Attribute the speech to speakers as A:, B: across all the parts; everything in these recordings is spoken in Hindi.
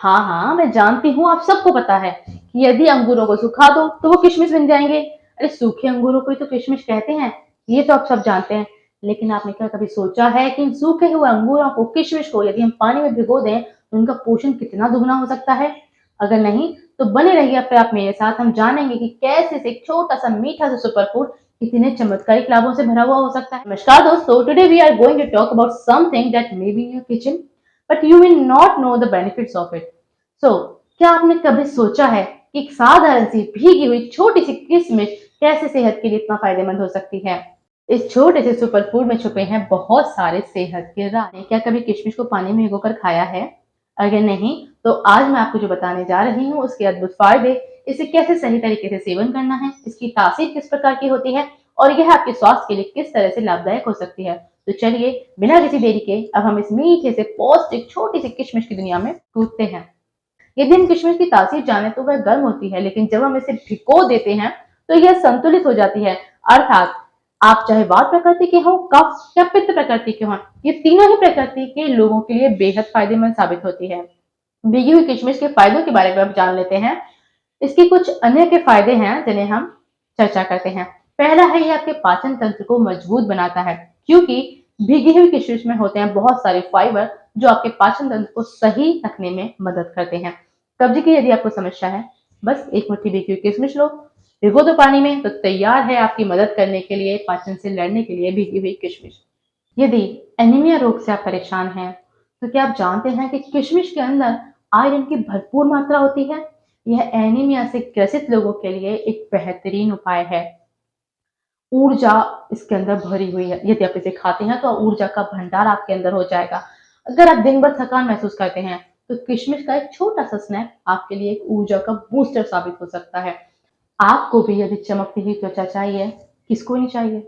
A: हाँ हाँ, मैं जानती हूँ, आप सबको पता है कि यदि अंगूरों को सुखा दो तो वो किशमिश बन जाएंगे। अरे सूखे अंगूरों को ही तो किशमिश कहते हैं, ये तो आप सब जानते हैं। लेकिन आपने क्या कभी सोचा है कि इन सूखे हुए अंगूरों को, किशमिश को यदि हम पानी में भिगो दें तो उनका पोषण कितना दुगना हो सकता है? अगर नहीं तो बने रहिए फिर आप मेरे साथ, हम जानेंगे कि कैसे से एक छोटा सा मीठा सा सुपर फूड इतने चमत्कारिक लाभों से भरा हुआ हो सकता है। नमस्कार दोस्तों, today we are going to talk about something that may be in your kitchen but you will not know the benefits of it. So क्या आपने कभी सोचा है कि एक साधारण सी भीगी हुई छोटी सी किशमिश कैसे सेहत के लिए इतना फायदेमंद हो सकती है? इस छोटे से सुपर फूड में छुपे हैं बहुत सारे सेहत के राज। क्या कभी किशमिश को पानी में भिगोकर खाया है? अगर नहीं तो आज मैं आपको जो बताने जा रही हूँ उसके अद्भुत फायदे, इसे कैसे सही तरीके से सेवन करना है, इसकी तासीर किस प्रकार की होती है और यह आपके स्वास्थ्य के लिए किस तरह से लाभदायक हो सकती है। तो चलिए बिना किसी देरी के अब हम इस मीठे से पौष्टिक छोटी सी किशमिश की दुनिया में कूदते हैं। यदि हम किशमिश की तासीर जाने तो वह गर्म होती है, लेकिन जब हम इसे भिगो देते हैं तो यह संतुलित हो जाती है। अर्थात आप चाहे वात प्रकृति के हो, कफ या पित्त प्रकृति के हो, ये तीनों ही प्रकृति के लोगों के लिए बेहद फायदेमंद साबित होती है। भीगी हुई किशमिश के फायदों के बारे में अब जान लेते हैं। इसके कुछ अन्य के फायदे हैं जिन्हें हम चर्चा करते हैं। पहला है, ये आपके पाचन तंत्र को मजबूत बनाता है, क्योंकि भीगी हुई किशमिश में होते हैं बहुत सारे फाइबर जो आपके पाचन तंत्र को सही रखने में मदद करते हैं। कब्ज की यदि आपको समस्या है, बस एक मुट्ठी भीगी हुई किशमिश लो, भिगो दो पानी में, तो तैयार है आपकी मदद करने के लिए, पाचन से लड़ने के लिए भीगी हुई किशमिश। यदि एनीमिया रोग से आप परेशान हैं, तो क्या आप जानते हैं कि किशमिश के अंदर आयरन की भरपूर मात्रा होती है? यह एनीमिया से ग्रसित लोगों के लिए एक बेहतरीन उपाय है। ऊर्जा इसके अंदर भरी हुई है, यदि आप इसे खाते हैं तो ऊर्जा का भंडार आपके अंदर हो जाएगा। अगर आप दिन भर थकान महसूस करते हैं तो किशमिश का एक छोटा सा स्नैक आपके लिए एक ऊर्जा का बूस्टर साबित हो सकता है। आपको भी यदि चमकती हुई त्वचा चाहिए, किसको नहीं चाहिए,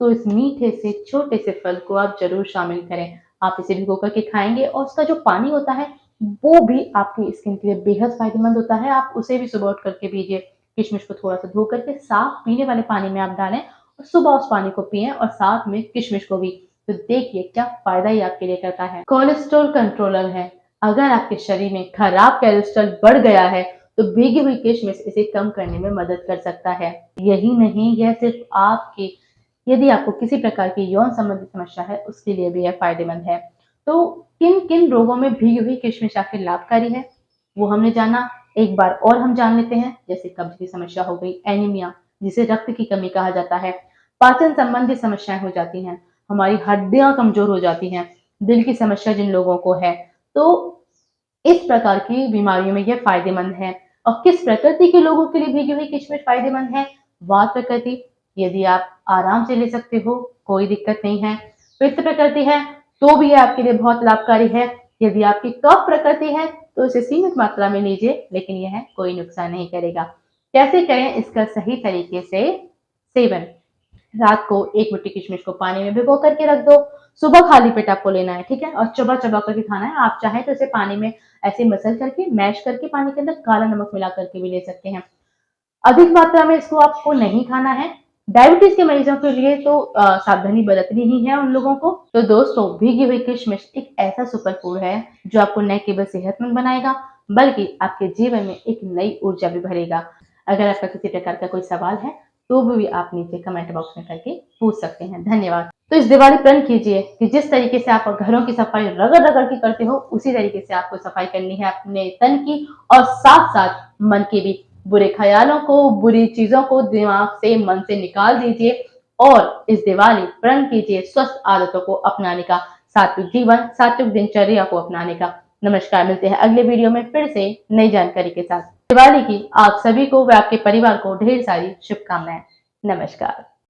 A: तो इस मीठे से छोटे से फल को आप जरूर शामिल करें। आप इसे भिगो करके खाएंगे और उसका जो पानी होता है वो भी आपकी स्किन के लिए बेहद फायदेमंद होता है। आप उसे भी सुबह उठ करके पीजिए। किशमिश को थोड़ा सा धो करके साफ पीने वाले पानी में आप डालें और सुबह उस पानी को पिए और साथ में किशमिश को भी। तो देखिए क्या फायदा ही आपके लिए करता है। कोलेस्ट्रॉल कंट्रोलर है। अगर आपके शरीर में खराब कोलेस्ट्रॉल बढ़ गया है तो भीगी हुई किशमिश इसे कम करने में मदद कर सकता है। यही नहीं, यह सिर्फ आपकी, यदि आपको किसी प्रकार की यौन संबंधी समस्या है उसके लिए भी यह फायदेमंद है। तो किन किन रोगों में भीगी हुई किशमिश आखिर लाभकारी है वो हमने जाना। एक बार और हम जान लेते हैं, जैसे कब्ज की समस्या हो गई, एनीमिया जिसे रक्त की कमी कहा जाता है, पाचन संबंधी समस्याएं हो जाती हैं, हमारी हड्डियां कमजोर हो जाती हैं, दिल की समस्या जिन लोगों को है, तो इस प्रकार की बीमारियों में यह फायदेमंद है। और किस प्रकृति के लोगों के लिए भीगी हुई किशमिश फायदेमंद है? वात प्रकृति, यदि आप आराम से ले सकते हो कोई दिक्कत नहीं है। पित्त प्रकृति है तो भी यह आपके लिए बहुत लाभकारी है। यदि आपकी कफ प्रकृति है तो इसे सीमित मात्रा में लीजिए, लेकिन यह कोई नुकसान नहीं करेगा। कैसे करें इसका सही तरीके से सेवन? रात को एक मुट्ठी किशमिश को पानी में भिगो करके रख दो, सुबह खाली पेट आपको लेना है, ठीक है, और चबा चबा करके खाना है। आप चाहें तो इसे पानी में ऐसे मसल करके, मैश करके पानी के अंदर काला नमक मिला करके भी ले सकते हैं। अधिक मात्रा में इसको आपको नहीं खाना है। डायबिटीज के मरीजों के लिए तो सावधानी बरतनी ही है उन लोगों को। तो दोस्तों, भीगी हुई किशमिश एक ऐसा सुपर फूड है जो आपको न केवल सेहतमंद बनाएगा बल्कि आपके जीवन में एक नई ऊर्जा भी भरेगा। अगर आपका किसी प्रकार का कोई सवाल है तो भी आप नीचे कमेंट बॉक्स में करके पूछ सकते हैं। धन्यवाद। तो इस दिवाली प्रण कीजिए कि जिस तरीके से आप घरों की सफाई रगड़ रगड़ के करते हो उसी तरीके से आपको सफाई करनी है अपने तन की और साथ साथ मन की भी। बुरे ख्यालों को, बुरी चीजों को दिमाग से, मन से निकाल दीजिए और इस दिवाली प्रण कीजिए स्वस्थ आदतों को अपनाने का, सात्विक जीवन, सात्विक दिनचर्या को अपनाने का। नमस्कार, मिलते हैं अगले वीडियो में फिर से नई जानकारी के साथ। दिवाली की आप सभी को व आपके परिवार को ढेर सारी शुभकामनाएं। नमस्कार।